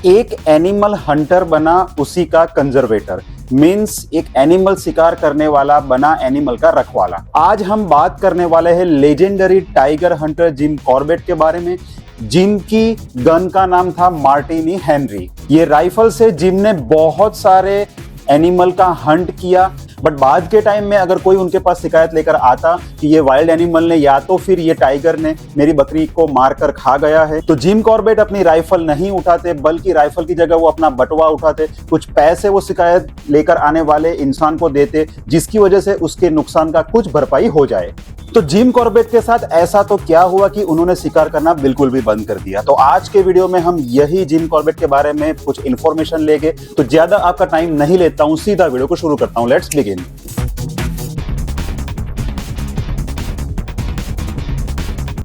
एक animal Hunter बना उसी का कंजर्वेटर, मीन्स एक एनिमल शिकार करने वाला बना एनिमल का रखवाला। आज हम बात करने वाले हैं legendary tiger Hunter Jim Corbett के बारे में, जिनकी गन का नाम था मार्टिनी हेनरी। ये राइफल से जिम ने बहुत सारे एनिमल का हंट किया, बट बाद के टाइम में अगर कोई उनके पास शिकायत लेकर आता कि ये वाइल्ड एनिमल ने या तो फिर ये टाइगर ने मेरी बकरी को मारकर खा गया है, तो जिम कॉर्बेट अपनी राइफल नहीं उठाते, बल्कि राइफल की जगह वो अपना बटुआ उठाते, कुछ पैसे वो शिकायत लेकर आने वाले इंसान को देते, जिसकी वजह से उसके नुकसान का कुछ भरपाई हो जाए। तो जिम कॉर्बेट के साथ ऐसा तो क्या हुआ कि उन्होंने शिकार करना बिल्कुल भी बंद कर दिया। तो आज के वीडियो में हम यही जिम कॉर्बेट के बारे में कुछ इंफॉर्मेशन लेंगे। तो ज्यादा आपका टाइम नहीं लेता हूं, सीधा वीडियो को शुरू करता हूं। Let's begin.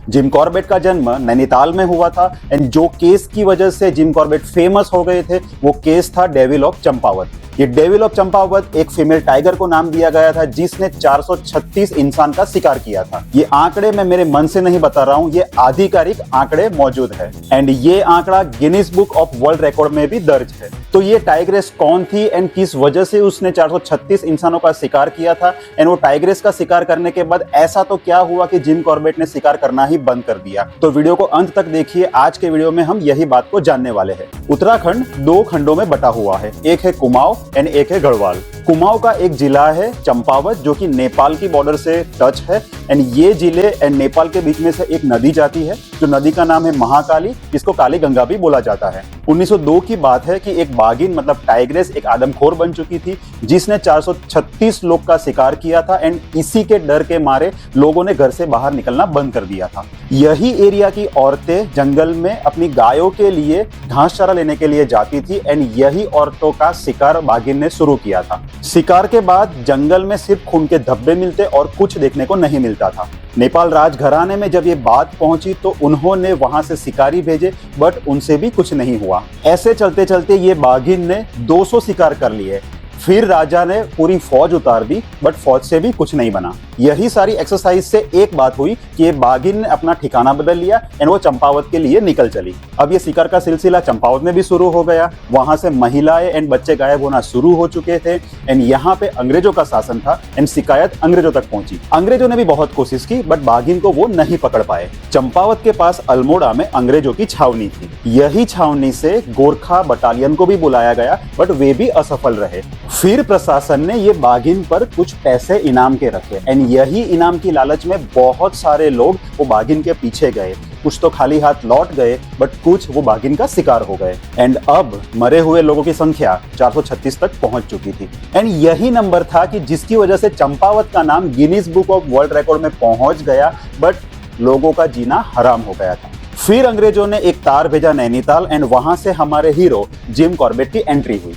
जिम कॉर्बेट का जन्म नैनीताल में हुआ था एंड जो केस की वजह से जिम कॉर्बेट फेमस हो गए थे वो केस था डेविल ऑफ चंपावत। ये डेविल ऑफ चंपावत एक फीमेल टाइगर को नाम दिया गया था जिसने 436 इंसान का शिकार किया था। ये आंकड़े मैं मेरे मन से नहीं बता रहा हूं, ये आधिकारिक आंकड़े मौजूद है एंड ये आंकड़ा Guinness book of world record में भी दर्ज है। तो ये टाइग्रेस कौन थी एंड किस वजह से उसने 436 इंसानों का शिकार किया था एंड वो टाइग्रेस का शिकार करने के बाद ऐसा तो क्या हुआ कि जिम कॉर्बेट ने शिकार करना ही बंद कर दिया। तो वीडियो को अंत तक देखिए, आज के वीडियो में हम यही बात को जानने वाले हैं। उत्तराखंड 2 खंडों में बटा हुआ है, एक है कुमाऊं एंड एक है गढ़वाल। कुमाऊं का एक जिला है चंपावत जो कि नेपाल की बॉर्डर से टच है एंड ये जिले एंड नेपाल के बीच में से एक नदी जाती है जो नदी का नाम है महाकाली, जिसको काली गंगा भी बोला जाता है। 1902 की बात है कि एक बाघिन मतलब टाइग्रेस एक आदमखोर बन चुकी थी जिसने 436 लोग का शिकार किया था एंड इसी के डर के मारे लोगों ने घर से बाहर निकलना बंद कर दिया था। यही एरिया की औरतें जंगल में अपनी गायों के लिए घास चारा लेने के लिए जाती थी एंड यही औरतों का शिकार बाघिन ने शुरू किया था। शिकार के बाद जंगल में सिर्फ खून के धब्बे मिलते और कुछ देखने को नहीं मिलता था। नेपाल राजघराने में जब ये बात पहुंची तो उन्होंने वहां से शिकारी भेजे, बट उनसे भी कुछ नहीं हुआ। ऐसे चलते चलते ये बाघिन ने 200 शिकार कर लिए। फिर राजा ने पूरी फौज उतार दी, बट फौज से भी कुछ नहीं बना। यही सारी एक्सरसाइज से एक बात हुई कि ये बाघिन ने अपना ठिकाना बदल लिया एंड वो चंपावत के लिए निकल चली। अब ये शिकार का सिलसिला चंपावत में भी शुरू हो गया। वहां से महिलाएं एंड बच्चे गायब होना शुरू हो चुके थे एंड यहाँ पे अंग्रेजों का शासन था एंड शिकायत अंग्रेजों तक पहुंची। अंग्रेजों ने भी बहुत कोशिश की, बट बाघिन को वो नहीं पकड़ पाए। चंपावत के पास अल्मोड़ा में अंग्रेजों की छावनी थी। यही छावनी से गोरखा बटालियन को भी बुलाया गया, बट वे भी असफल रहे। फिर प्रशासन ने ये बाघिन पर कुछ पैसे इनाम के रखे एंड यही इनाम की लालच में बहुत सारे लोग वो बाघिन के पीछे गए। कुछ तो खाली हाथ लौट गए, बट कुछ वो बाघिन का शिकार हो गए एंड अब मरे हुए लोगों की संख्या 436 तक पहुंच चुकी थी एंड यही नंबर था कि जिसकी वजह से चंपावत का नाम Guinness book of world record में पहुंच गया, बट लोगों का जीना हराम हो गया था। फिर अंग्रेजों ने एक तार भेजा नैनीताल एंड वहां से हमारे हीरो जिम कॉर्बेट की एंट्री हुई।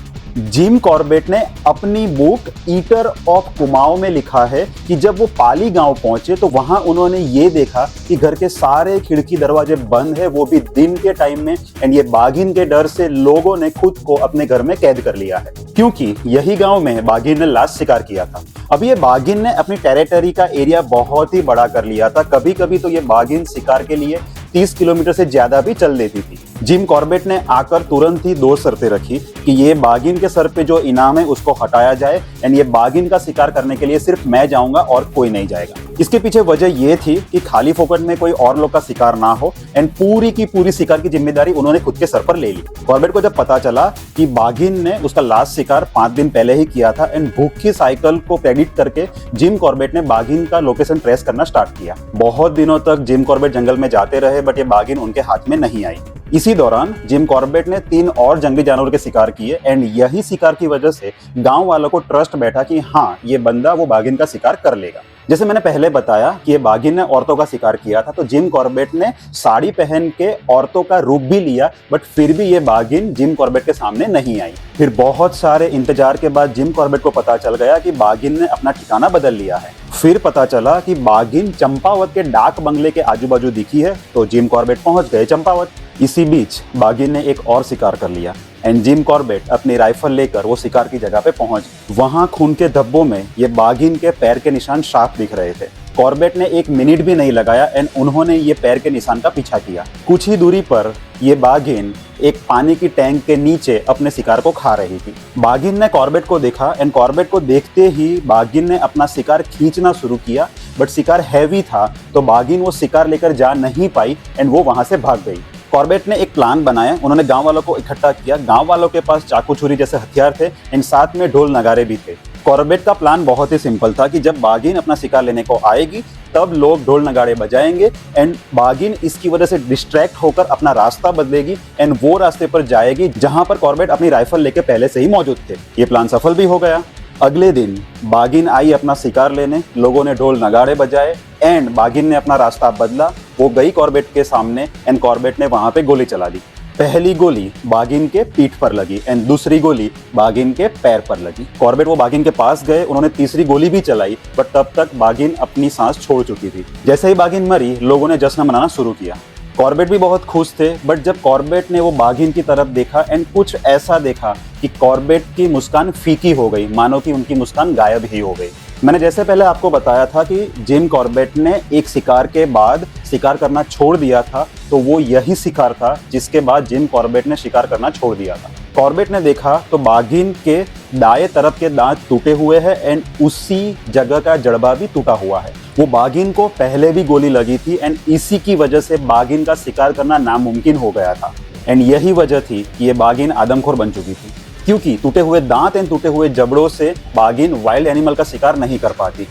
जिम कॉर्बेट ने अपनी बुक ईटर ऑफ कुमाऊं में लिखा है कि जब वो पाली गांव पहुंचे तो वहां उन्होंने ये देखा कि घर के सारे खिड़की दरवाजे बंद है, वो भी दिन के टाइम में एंड ये बाघिन के डर से लोगों ने खुद को अपने घर में कैद कर लिया है, क्योंकि यही गांव में बाघिन ने लास्ट शिकार किया था। अब ये बाघिन ने अपनी टेरिटरी का एरिया बहुत ही बड़ा कर लिया था। कभी कभी तो ये बाघिन शिकार के लिए 30 किलोमीटर से ज्यादा भी चल देती थी। जिम कॉर्बेट ने आकर तुरंत ही 2 शर्तें रखी कि ये बाघिन के सर पे जो इनाम है उसको हटाया जाए एंड ये बाघिन का शिकार करने के लिए सिर्फ मैं जाऊंगा और कोई नहीं जाएगा। इसके पीछे वजह ये थी कि खाली फोकट में कोई और लोग का शिकार ना हो एंड पूरी की पूरी शिकार की जिम्मेदारी उन्होंने खुद के सर पर ले ली। कॉर्बेट को जब पता चला कि बाघिन ने उसका लास्ट शिकार 5 दिन पहले ही किया था एंड भूख की साइकिल को प्रेडिक्ट करके जिम कॉर्बेट ने बाघिन का लोकेशन ट्रेस करना स्टार्ट किया। बहुत दिनों तक जिम कॉर्बेट जंगल में जाते रहे, बट ये बाघिन उनके हाथ में नहीं आई। इसी दौरान जिम कॉर्बेट ने 3 और जंगली जानवरों के शिकार किए एंड यही शिकार की वजह से गांव वालों को ट्रस्ट बैठा कि हाँ, ये बंदा वो बाघिन का शिकार कर लेगा। जैसे मैंने पहले बताया कि ये बाघिन ने औरतों का शिकार किया था, तो जिम कॉर्बेट ने साड़ी पहन के औरतों का रूप भी लिया, बट फिर भी ये बाघिन जिम कॉर्बेट के सामने नहीं आई। फिर बहुत सारे इंतजार के बाद जिम कॉर्बेट को पता चल गया कि बाघिन ने अपना ठिकाना बदल लिया है। फिर पता चला कि बाघिन चंपावत के डाक बंगले के आजू बाजू दिखी है, तो जिम कॉर्बेट पहुंच गए चंपावत। इसी बीच बाघिन ने एक और शिकार कर लिया एंड जिम कॉर्बेट अपनी राइफल लेकर वो शिकार की जगह पे पहुंच। वहां खून के धब्बों में ये बाघिन के पैर के निशान साफ दिख रहे थे। कॉर्बेट ने 1 मिनट भी नहीं लगाया एंड उन्होंने ये पैर के निशान का पीछा किया। कुछ ही दूरी पर ये बाघिन एक पानी की टैंक के नीचे अपने शिकार को खा रही थी। बाघिन ने कॉर्बेट को देखा एंड कॉर्बेट को देखते ही बाघिन ने अपना शिकार खींचना शुरू किया, बट शिकार हैवी था तो बाघिन वो शिकार लेकर जा नहीं पाई एंड वो वहां से भाग गई। कॉर्बेट ने एक प्लान बनाया, उन्होंने गांव वालों को इकट्ठा किया। गांव वालों के पास चाकू छुरी जैसे हथियार थे एंड साथ में ढोल नगारे भी थे। कॉर्बेट का प्लान बहुत ही सिंपल था कि जब बाघिन अपना शिकार लेने को आएगी तब लोग ढोल नगाड़े बजाएंगे एंड बाघिन इसकी वजह से डिस्ट्रैक्ट होकर अपना रास्ता बदलेगी एंड वो रास्ते पर जाएगी जहां पर कॉर्बेट अपनी राइफल लेके पहले से ही मौजूद थे। ये प्लान सफल भी हो गया। अगले दिन बाघिन आई अपना शिकार लेने, लोगों ने ढोल नगाड़े बजाए एंड बाघिन ने अपना रास्ता बदला। वो गई कॉर्बेट के सामने एंड कॉर्बेट ने वहां पे गोली चला दी। पहली गोली बाघिन के पीठ पर लगी एंड दूसरी गोली बाघिन के पैर पर लगी। कॉर्बेट वो बाघिन के पास गए, उन्होंने तीसरी गोली भी चलाई, बट तब तक बाघिन अपनी सांस छोड़ चुकी थी। जैसे ही बाघिन मरी, लोगों ने जश्न मनाना शुरू किया। कॉर्बेट भी बहुत खुश थे, बट जब कॉर्बेट ने वो बाघिन की तरफ देखा एंड कुछ ऐसा देखा कि कॉर्बेट की मुस्कान फीकी हो गई, मानो कि उनकी मुस्कान गायब ही हो गई। मैंने जैसे पहले आपको बताया था कि जिम कॉर्बेट ने एक शिकार के बाद शिकार करना छोड़ दिया था, तो वो यही शिकार था जिसके बाद जिम कॉर्बेट ने शिकार करना छोड़ दिया था। कॉर्बेट ने देखा तो बाघिन के दाएं तरफ के दांत टूटे हुए हैं एंड उसी जगह का जड़बा भी टूटा हुआ है। वो बाघिन को पहले भी गोली लगी थी एंड इसी की वजह से बाघिन का शिकार करना नामुमकिन हो गया था एंड यही वजह थी कि ये बाघिन आदमखोर बन चुकी थी, क्योंकि टूटे हुए दांत एंड टूटे हुए जबड़ों से बाघिन वाइल्ड एनिमल का शिकार नहीं कर पाती।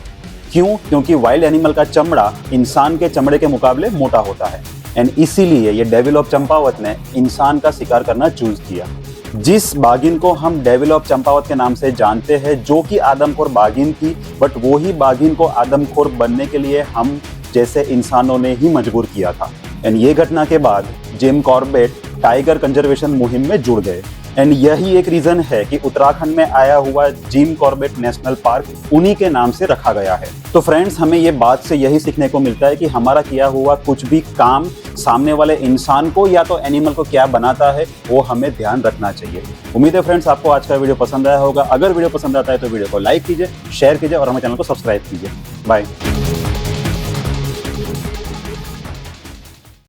क्यों? क्योंकि वाइल्ड एनिमल का चमड़ा इंसान के चमड़े के मुकाबले मोटा होता है एंड इसीलिए ये डेविल ऑफ चंपावत ने इंसान का शिकार करना चूज किया। जिस बाघिन को हम डेविल ऑफ चंपावत के नाम से जानते हैं, जो कि आदमखोर बाघिन थी, बट वो ही बाघिन को आदमखोर बनने के लिए हम जैसे इंसानों ने ही मजबूर किया था। एंड ये घटना के बाद जिम कॉर्बेट टाइगर कंजर्वेशन मुहिम में जुड़ गए एंड यही एक रीजन है कि उत्तराखंड में आया हुआ जिम कॉर्बेट नेशनल पार्क उन्हीं के नाम से रखा गया है। तो फ्रेंड्स, हमें ये बात से यही सीखने को मिलता है कि हमारा किया हुआ कुछ भी काम सामने वाले इंसान को या तो एनिमल को क्या बनाता है, वो हमें ध्यान रखना चाहिए। उम्मीद है फ्रेंड्स आपको आज का वीडियो पसंद आया होगा। अगर वीडियो पसंद आता है तो वीडियो को लाइक कीजिए, शेयर कीजिए और हमारे चैनल को सब्सक्राइब कीजिए। बाय।